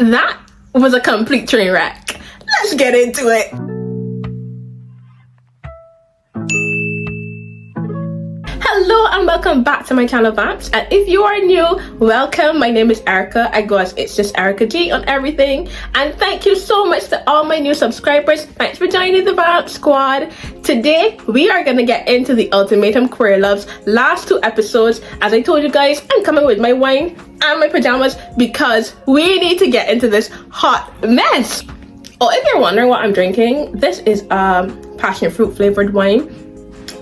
That was a complete train wreck. Let's get into it. Hello and welcome back to my channel, Vamps. And if you are new, welcome. My name is Erica. I go as It's Just Erica G on everything. And thank you so much to all my new subscribers. Thanks for joining the Vamps squad. Today, we are going to get into the Ultimatum Queer Love's last 2 episodes. As I told you guys, I'm coming with my wine and my pajamas because we need to get into this hot mess. Oh, if you're wondering what I'm drinking, this is passion fruit flavored wine.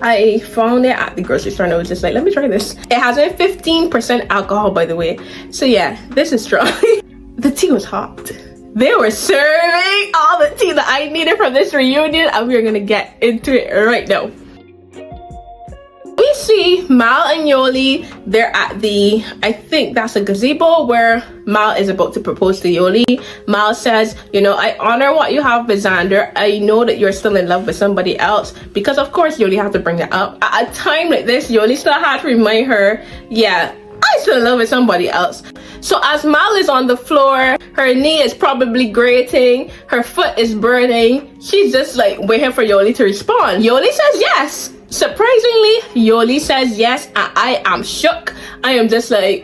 I found it at the grocery store and I was just like, let me try this. It has a 15% alcohol, by the way. So yeah, this is strong. The tea was hot. They were serving all the tea that I needed from this reunion, and we're gonna get into it right now. We see Mal and YOLY. They're at the, I think that's a gazebo where Mal is about to propose to YOLY. Mal says, you know, I honor what you have with XANDER. I know that you're still in love with somebody else, because of course YOLY had to bring that up. At a time like this, YOLY still had to remind her, yeah, I'm still in love with somebody else. So as Mal is on the floor, her knee is probably grating, her foot is burning. She's just like waiting for YOLY to respond. YOLY says yes. Surprisingly, YOLY says yes, and I am shook. I am just like,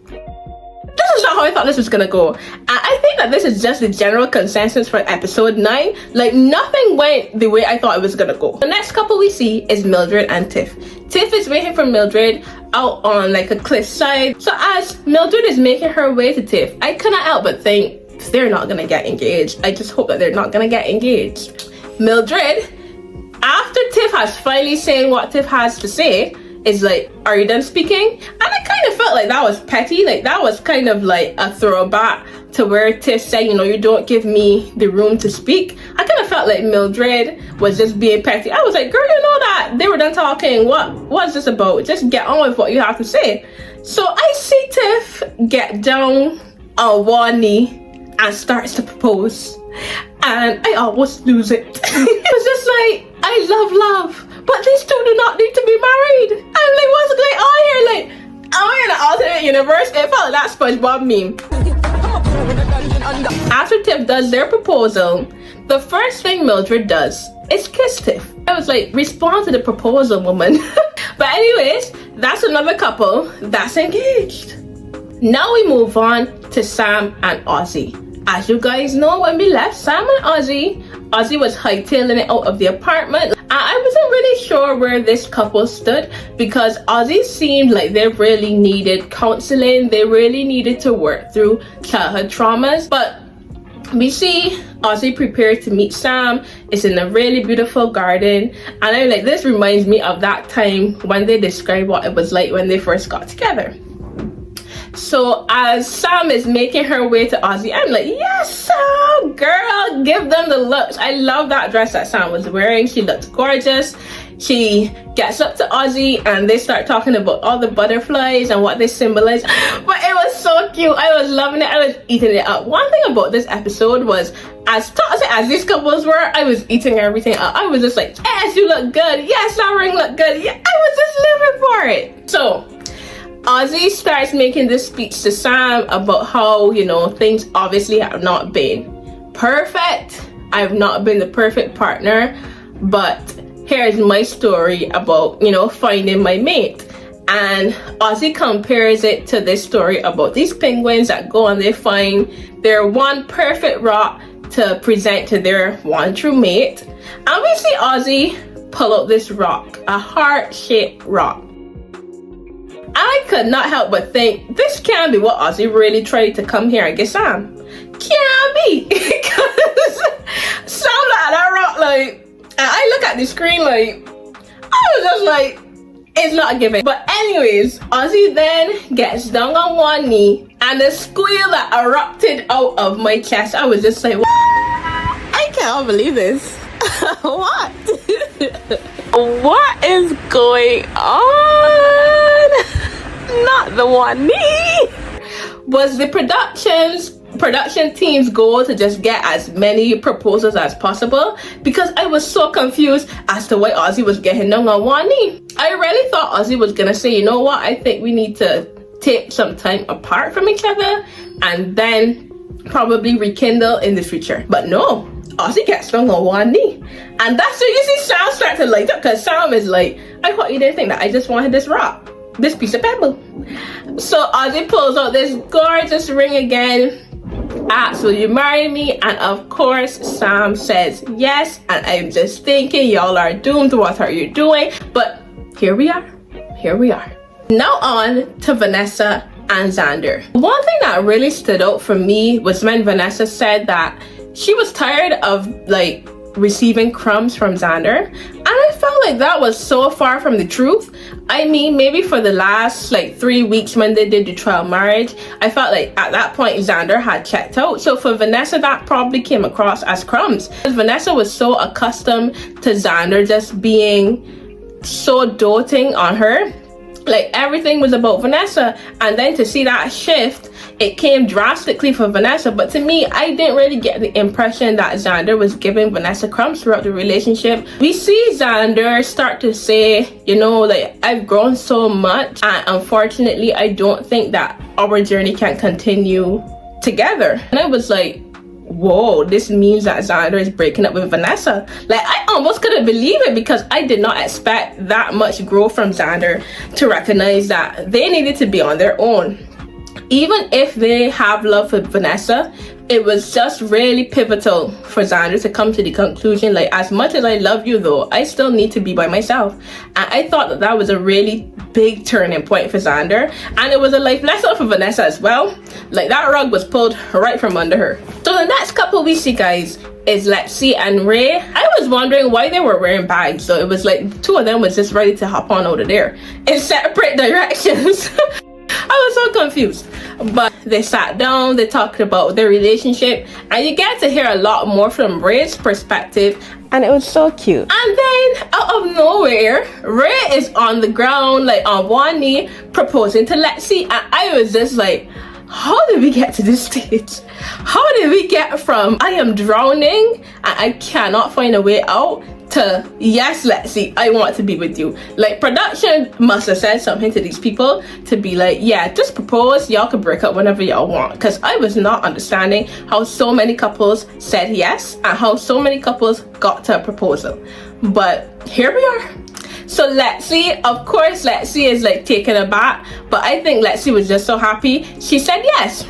this is not how I thought this was gonna go. And I think that this is just the general consensus for episode 9. Like, nothing went the way I thought it was gonna go. The next couple we see is Mildred and Tiff. Tiff is waiting for Mildred out on like a cliffside. So as Mildred is making her way to Tiff, I cannot help but think they're not gonna get engaged. I just hope that they're not gonna get engaged. Mildred, after Tiff has finally saying what Tiff has to say, is like, are you done speaking? And I kind of felt like that was petty. Like, that was kind of like a throwback to where Tiff said, you know, you don't give me the room to speak. I kind of felt like Mildred was just being petty. I was like, girl, you know that they were done talking. What's this about? Just get on with what you have to say. So I see Tiff get down on one knee and starts to propose. And I almost lose it. It was just like, I love, but these two do not need to be married. I'm like, what's going on here? Like, am I in an alternate universe? It felt like that SpongeBob meme. After Tiff does their proposal, the first thing Mildred does is kiss Tiff. I was like, respond to the proposal, woman. But anyways, that's another couple that's engaged. Now we move on to Sam and AUSSIE. As you guys know, when we left Sam and AUSSIE was hightailing it out of the apartment. I wasn't really sure where this couple stood, because AUSSIE seemed like they really needed counseling. They really needed to work through childhood traumas. But we see AUSSIE prepared to meet Sam. It's in a really beautiful garden. And I'm like, this reminds me of that time when they described what it was like when they first got together. So as Sam is making her way to AUSSIE, I'm like, yes, Sam, girl, give them the looks. I love that dress that Sam was wearing. She looked gorgeous. She gets up to AUSSIE and they start talking about all the butterflies and what they symbolize. But it was so cute. I was loving it. I was eating it up. One thing about this episode was, as toxic as these couples were, I was eating everything up. I was just like, yes, you look good. Yes, that ring look good. Yeah, I was just living for it. So AUSSIE starts making this speech to Sam about how, you know, things obviously have not been perfect. I've not been the perfect partner, but here's my story about, you know, finding my mate. And AUSSIE compares it to this story about these penguins that go and they find their one perfect rock to present to their one true mate. And we see AUSSIE pull out this rock, a heart-shaped rock. I could not help but think, this can't be what AUSSIE really tried to come here and get Sam. Can't be. Because Sam looked at that rock like, and I look at the screen like, I was just like, it's not giving. But anyways, AUSSIE then gets down on one knee, and the squeal that erupted out of my chest, I was just like, what? I can't believe this. What? What is going on? Not the one knee. Was the production team's goal to just get as many proposals as possible? Because I was so confused as to why AUSSIE was getting down on one knee. I really thought AUSSIE was gonna say, you know what, I think we need to take some time apart from each other and then probably rekindle in the future. But no, AUSSIE gets down on one knee, and that's when you see Sam start to light up, because Sam is like, I thought you didn't think that I just wanted this rock, this piece of pebble. So AUSSIE pulls out this gorgeous ring again, asks, will you marry me? And of course Sam says yes, and I'm just thinking, y'all are doomed, what are you doing? But here we are. Now on to Vanessa and Xander. One thing that really stood out for me was when Vanessa said that she was tired of like receiving crumbs from Xander, and I felt like that was so far from the truth. I mean, maybe for the last like 3 weeks when they did the trial marriage, I felt like at that point Xander had checked out. So for Vanessa, that probably came across as crumbs, because Vanessa was so accustomed to Xander just being so doting on her. Like everything was about Vanessa, and then to see that shift, it came drastically for Vanessa. But to me, I didn't really get the impression that Xander was giving Vanessa crumbs throughout the relationship. We see Xander start to say, you know, like, I've grown so much, and unfortunately I don't think that our journey can continue together. And I was like, whoa, this means that Xander is breaking up with Vanessa. Like, I almost couldn't believe it, because I did not expect that much growth from Xander to recognize that they needed to be on their own. Even if they have love for Vanessa, it was just really pivotal for Xander to come to the conclusion, like, as much as I love you though, I still need to be by myself. And I thought that that was a really big turning point for Xander, and it was a life lesson for Vanessa as well. Like, that rug was pulled right from under her. So the next couple we see, guys, is Lexi and Ray. I was wondering why they were wearing bags. So it was like two of them was just ready to hop on out of there in separate directions. I was so confused. But they sat down, they talked about their relationship, and you get to hear a lot more from Ray's perspective, and it was so cute. And then out of nowhere, Ray is on the ground, like on one knee, proposing to Lexi, and I was just like, how did we get to this stage? How did we get from I am drowning and I cannot find a way out to yes, Lexi, I want to be with you? Like, production must have said something to these people to be like, yeah, just propose, y'all can break up whenever y'all want. Because I was not understanding how so many couples said yes and how so many couples got to a proposal. But here we are. So Lexi, of course, Lexi is like taken aback, but I think Lexi was just so happy she said yes.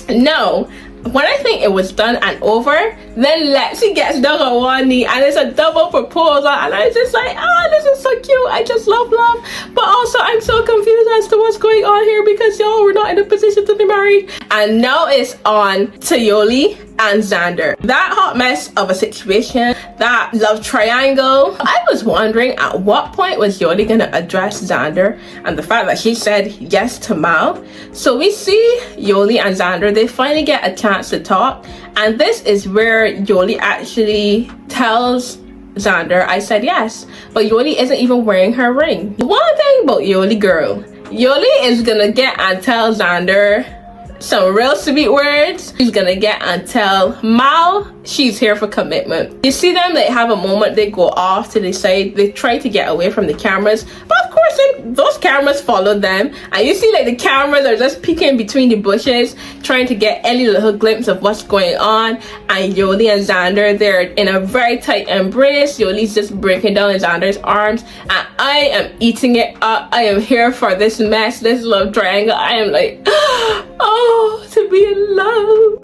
Now, when I think it was done and over, then Lexi gets down on one knee and it's a double proposal, and I was just like, oh, this is so cute. I just love love, but also I'm so confused as to what's going on here, because y'all were not in a position to be married. And now it's on to YOLY and Xander. That hot mess of a situation, that love triangle. I was wondering at what point was YOLY gonna address Xander and the fact that she said yes to Mal. So we see YOLY and Xander, they finally get a chance to talk, and this is where YOLY actually tells Xander, I said yes, but YOLY isn't even wearing her ring. One thing about YOLY girl, YOLY is gonna get and tell Xander some real sweet words. She's gonna get and tell Mal she's here for commitment. You see them, they have a moment, they go off to the side, they try to get away from the cameras, but of course those cameras follow them, and you see like the cameras are just peeking between the bushes trying to get any little glimpse of what's going on. And YOLY and Xander, they're in a very tight embrace. YOLY's just breaking down in Xander's arms, and I am eating it up. I am here for this mess, this love triangle. I am like, oh, to be in love.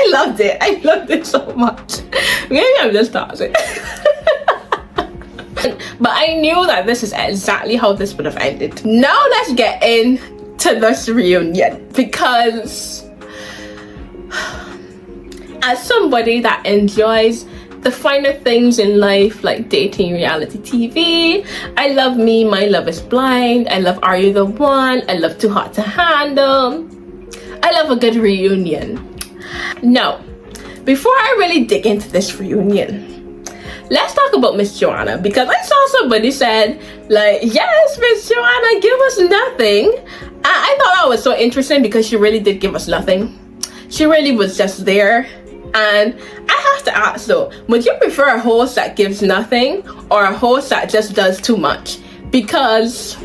I loved it so much. Maybe I'm just toxic. But I knew that this is exactly how this would have ended. Now let's get into this reunion, because as somebody that enjoys the finer things in life, like dating, reality TV, I love Me, My Love Is Blind, I love Are You The One, I love Too Hot To Handle, I love a good reunion. Now, before I really dig into this reunion, let's talk about Miss Joanna, because I saw somebody said, like, yes, Miss Joanna, give us nothing. I thought that was so interesting, because she really did give us nothing. She really was just there. And I have to ask though, would you prefer a host that gives nothing or a host that just does too much? Because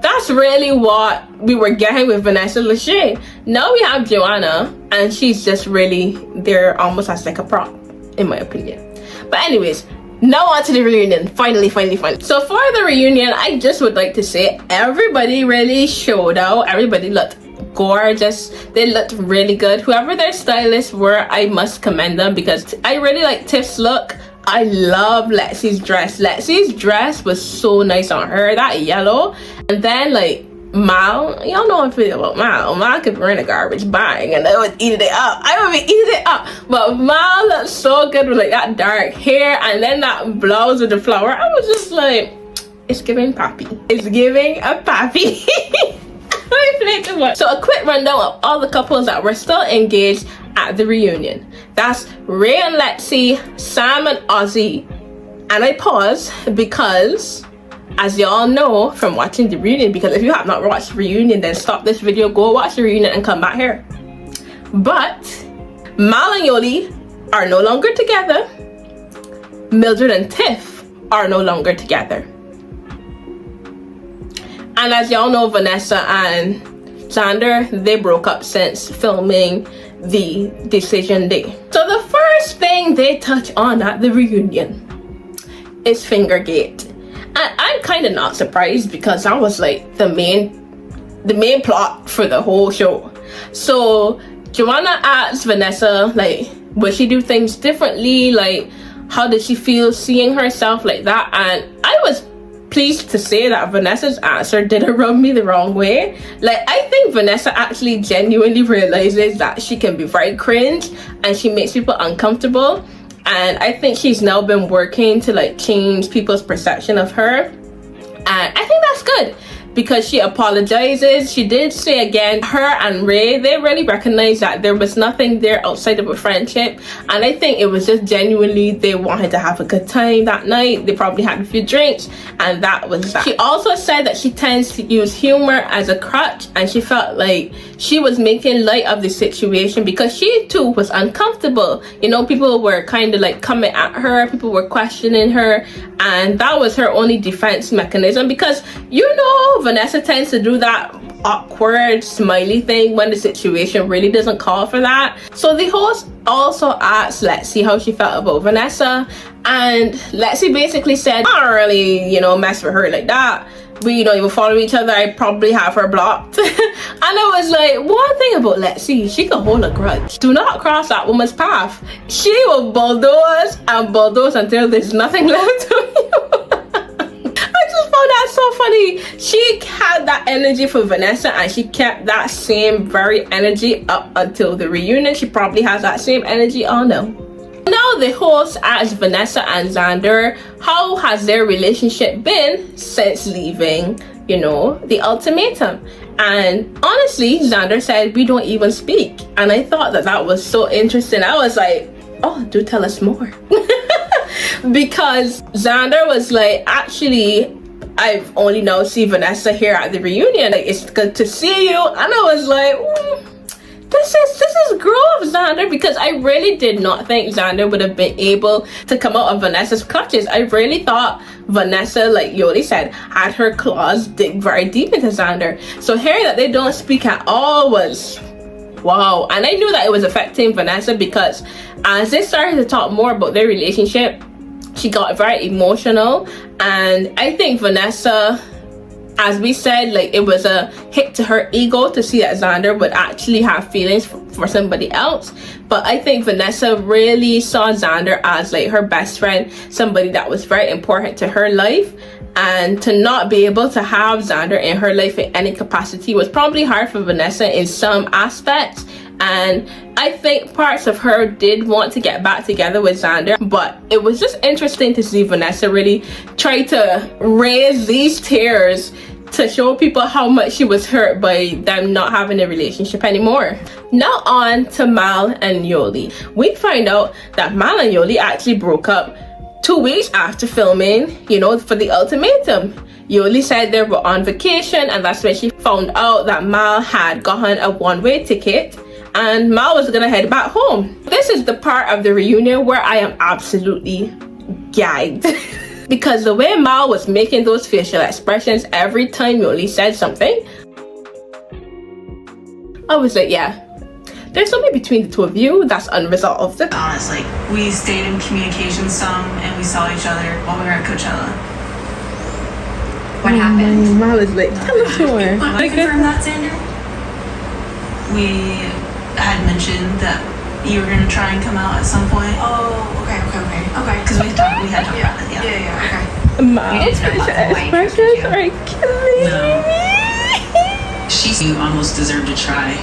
that's really what we were getting with Vanessa Lachey. Now we have Joanna, and she's just really there almost as like a prop, in my opinion. But anyways, now on to the reunion. Finally. So for the reunion, I just would like to say everybody really showed out. Everybody looked gorgeous. They looked really good. Whoever their stylists were, I must commend them, because I really like Tiff's look. I love Lexi's dress. Lexi's dress was so nice on her, that yellow. And then like Mal, y'all know I feel about Mal. Mal could run a garbage bag and I would eat it up. I would be eating it up. But Mal looked so good with like that dark hair and then that blouse with the flower. I was just like, it's giving pappy. It's giving a pappy. So a quick rundown of all the couples that were still engaged at the reunion. That's Ray and Lexi, Sam and Aussie. And I pause because, as y'all know from watching the reunion, because if you have not watched the reunion, then stop this video, go watch the reunion and come back here. But Mal and YOLY are no longer together. Mildred and Tiff are no longer together. And as y'all know, Vanessa and XANDER, they broke up since filming the decision day. So the first thing they touch on at the reunion is FINGERGATE. And I'm kind of not surprised, because that was like the main plot for the whole show. So Joanna asks Vanessa, like, would she do things differently? Like, how did she feel seeing herself like that? And I was pleased to say that Vanessa's answer didn't rub me the wrong way. Like, I think Vanessa actually genuinely realizes that she can be very cringe and she makes people uncomfortable. And I think she's now been working to like change people's perception of her. And I think that's good, because she apologizes. She did say again, her and Ray, they really recognized that there was nothing there outside of a friendship. And I think it was just genuinely they wanted to have a good time that night. They probably had a few drinks and that was that. She also said that she tends to use humor as a crutch, and she felt like she was making light of the situation because she too was uncomfortable. You know, people were kind of like coming at her, people were questioning her, and that was her only defense mechanism, because you know Vanessa tends to do that awkward smiley thing when the situation really doesn't call for that. So the host also asked Lexi how she felt about Vanessa, and Lexi basically said, I don't really, you know, mess with her like that. We don't even follow each other. I probably have her blocked. And I was like, one thing about Lexi, she can hold a grudge. Do not cross that woman's path. She will bulldoze and bulldoze until there's nothing left of you. I just found that so funny. She had that energy for Vanessa, and she kept that same very energy up until the reunion. She probably has that same energy all now. Now the host asked Vanessa and XANDER how has their relationship been since leaving, you know, the ultimatum. And honestly, XANDER said, we don't even speak. And I thought that that was so interesting. I was like, oh, do tell us more. Because XANDER was like, actually, I've only now seen Vanessa here at the reunion. Like, it's good to see you. And I was like, this is growth, XANDER, because I really did not think XANDER would have been able to come out of Vanessa's clutches. I really thought Vanessa, like YOLY said, had her claws dig very deep into XANDER. So hearing that they don't speak at all was wow. And I knew that it was affecting Vanessa, because as they started to talk more about their relationship, she got very emotional. And I think Vanessa, as we said, like, it was a hit to her ego to see that XANDER would actually have feelings for somebody else. But I think Vanessa really saw XANDER as like her best friend, somebody that was very important to her life. And to not be able to have XANDER in her life in any capacity was probably hard for Vanessa in some aspects. And I think parts of her did want to get back together with XANDER, but it was just interesting to see Vanessa really try to raise these tears to show people how much she was hurt by them not having a relationship anymore. Now on to Mal and YOLY. We find out that Mal and YOLY actually broke up 2 weeks after filming, you know, for the ultimatum. YOLY said they were on vacation, and that's when she found out that Mal had gotten a one-way ticket and Mal was gonna head back home. This is the part of the reunion where I am absolutely gagged. because the way Mal was making those facial expressions every time YOLY said something, I was like, yeah, there's something between the two of you that's unresolved. Honest, like, we stayed in communication some, and we saw each other while we were at Coachella. What happened? Mal is like, tell us more. I confirm that, Xander. We had mentioned that you were gonna try and come out at some point. Oh, okay. Because we had talked about it, Yeah, okay. Mal's facial expressions are killing me. You almost deserved to try.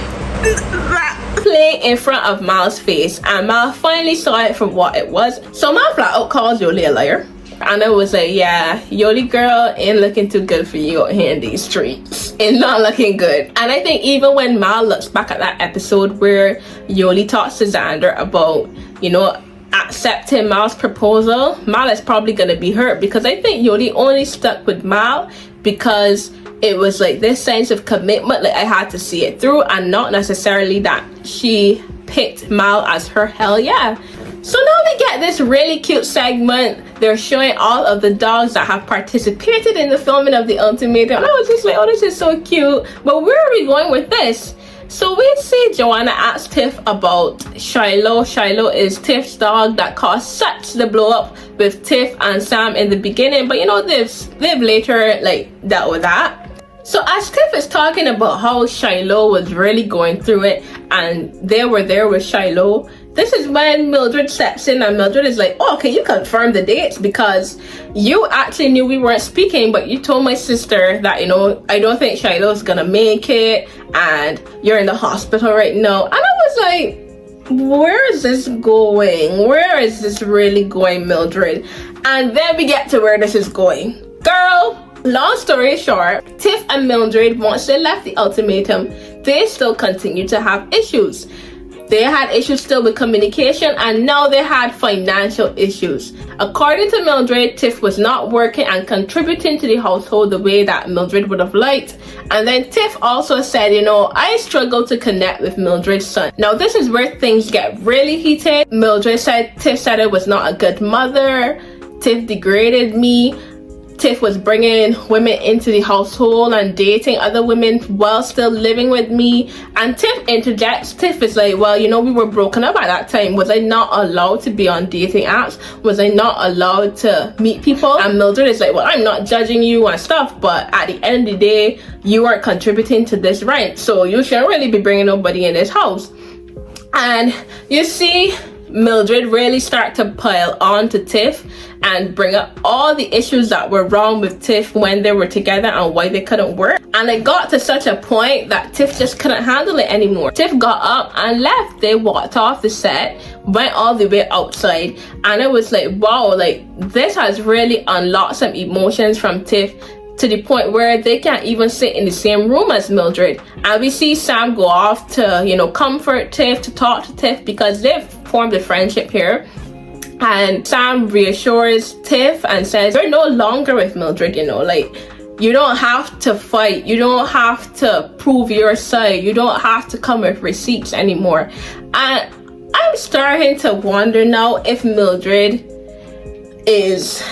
Play in front of Mal's face, and Mal finally saw it for what it was. So Mal flat out calls YOLY a liar. And I was like, yeah, YOLY girl ain't looking too good for you out here in these streets. It's not looking good. And I think even when Mal looks back at that episode where YOLY talks to Xander about, you know, accepting Mal's proposal, Mal is probably gonna be hurt, because I think YOLY only stuck with Mal because it was like this sense of commitment, like I had to see it through, and not necessarily that she picked Mal as her hell yeah. So now we get this really cute segment. They're showing all of the dogs that have participated in the filming of the Ultimatum. And I was just like, oh, this is so cute. But where are we going with this? So we see Joanna ask Tiff about Shiloh. Shiloh is Tiff's dog that caused such the blow up with Tiff and Sam in the beginning. But you know, they've later like dealt with that. So as Tiff is talking about how Shiloh was really going through it and they were there with Shiloh, this is when Mildred steps in, and Mildred is like, oh, can you confirm the dates? Because you actually knew we weren't speaking, but you told my sister that, you know, I don't think Shiloh's gonna make it and you're in the hospital right now. And I was like, where is this going? Where is this really going, Mildred? And then we get to where this is going. Girl, long story short, Tiff and Mildred, once they left the Ultimatum, they still continue to have issues. They had issues still with communication, and now they had financial issues. According to Mildred, Tiff was not working and contributing to the household the way that Mildred would have liked. And then Tiff also said, you know, I struggle to connect with Mildred's son. Now this is where things get really heated. Mildred said Tiff said I was not a good mother. Tiff degraded me. Tiff was bringing women into the household and dating other women while still living with me. And Tiff interjects. Tiff is like, well, you know, we were broken up at that time. Was I not allowed to be on dating apps? Was I not allowed to meet people? And Mildred is like, well, I'm not judging you and stuff, but at the end of the day, you are contributing to this rent, so you shouldn't really be bringing nobody in this house. And you see Mildred really start to pile on to Tiff and bring up all the issues that were wrong with Tiff when they were together and why they couldn't work. And it got to such a point that Tiff just couldn't handle it anymore. Tiff got up and left. They walked off the set, went all the way outside, and it was like, wow, like this has really unlocked some emotions from Tiff, to the point where they can't even sit in the same room as Mildred. And we see Sam go off to, you know, comfort Tiff, to talk to Tiff, because they've formed a friendship here. And Sam reassures Tiff and says, we're no longer with Mildred, you know, like, you don't have to fight. You don't have to prove your side. You don't have to come with receipts anymore. And I'm starting to wonder now if Mildred is...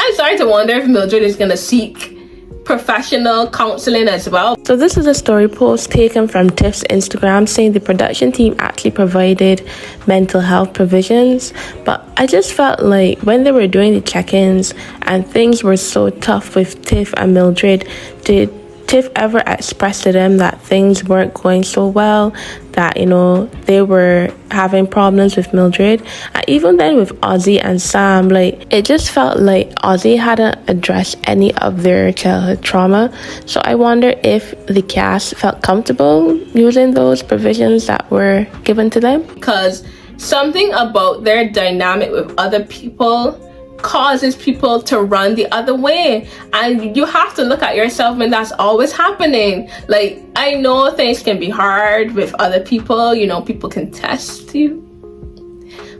I'm starting to wonder if Mildred is going to seek professional counseling as well. So this is a story post taken from Tiff's Instagram saying the production team actually provided mental health provisions, but I just felt like when they were doing the check-ins and things were so tough with Tiff and Mildred, did Tiff ever expressed to them that things weren't going so well, that, you know, they were having problems with Mildred? And even then with AUSSIE and Sam, like, it just felt like AUSSIE hadn't addressed any of their childhood trauma. So I wonder if the cast felt comfortable using those provisions that were given to them. Because something about their dynamic with other people causes people to run the other way, and you have to look at yourself when that's always happening. Like, I know things can be hard with other people, you know, people can test you,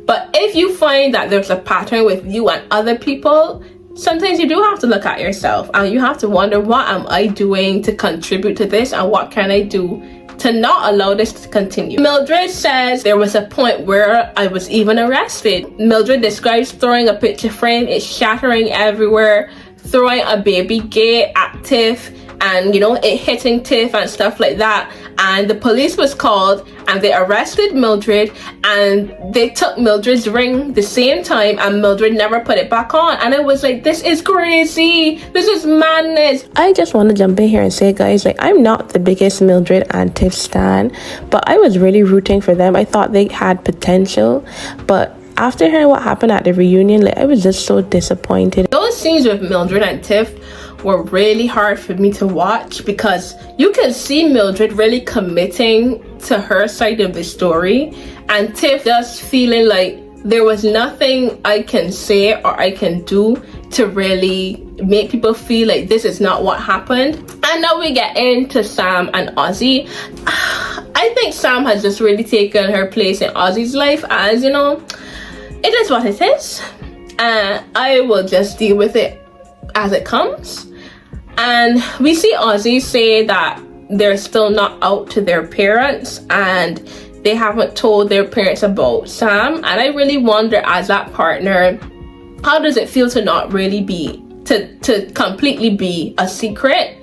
but if you find that there's a pattern with you and other people, sometimes you do have to look at yourself and you have to wonder, what am I doing to contribute to this, and what can I do to not allow this to continue. Mildred says there was a point where I was even arrested. Mildred describes throwing a picture frame, it's shattering everywhere, throwing a baby gate at TIFF, and you know, it hitting TIFF and stuff like that. And the police was called and they arrested Mildred, and they took Mildred's ring the same time, and Mildred never put it back on. And I was like, this is crazy, this is madness. I just want to jump in here and say, guys, like, I'm not the biggest Mildred and Tiff stan, but I was really rooting for them. I thought they had potential, but after hearing what happened at the reunion, like, I was just so disappointed. Those scenes with Mildred and Tiff were really hard for me to watch, because you can see Mildred really committing to her side of the story, and Tiff just feeling like there was nothing I can say or I can do to really make people feel like this is not what happened. And now we get into Sam and Aussie. I think Sam has just really taken her place in Aussie's life, as you know, it is what it is, and I will just deal with it as it comes. And we see Aussie say that they're still not out to their parents and they haven't told their parents about Sam. And I really wonder, as that partner, how does it feel to not really be, to completely be a secret?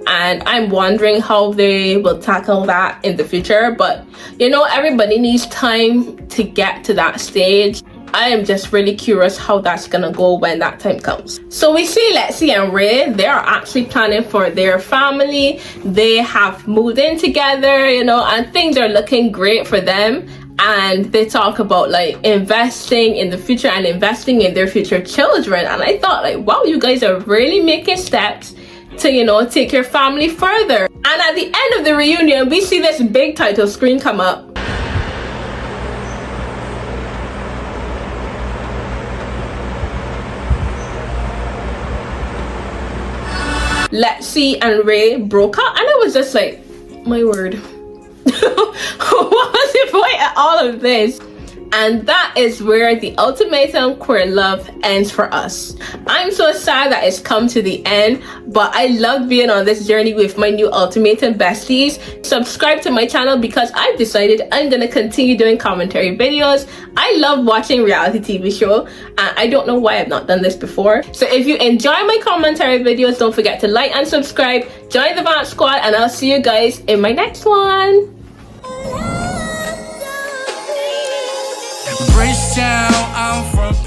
And I'm wondering how they will tackle that in the future. But you know, everybody needs time to get to that stage. I am just really curious how that's gonna go when that time comes. So we see Lexi and Ray, they are actually planning for their family. They have moved in together, you know, and things are looking great for them. And they talk about like investing in the future and investing in their future children. And I thought, like, wow, you guys are really making steps to, you know, take your family further. And at the end of the reunion, we see this big title screen come up. Lexi and Ray broke up, and I was just like, my word. What was the point of all of this? And that is where the Ultimatum queer love ends for us. I'm so sad that it's come to the end, but I love being on this journey with my new Ultimatum besties. Subscribe to my channel because I've decided I'm gonna continue doing commentary videos. I love watching reality TV show, and I don't know why I've not done this before. So if you enjoy my commentary videos, don't forget to like and subscribe, join the Vance Squad, and I'll see you guys in my next one. Bridgetown, I'm from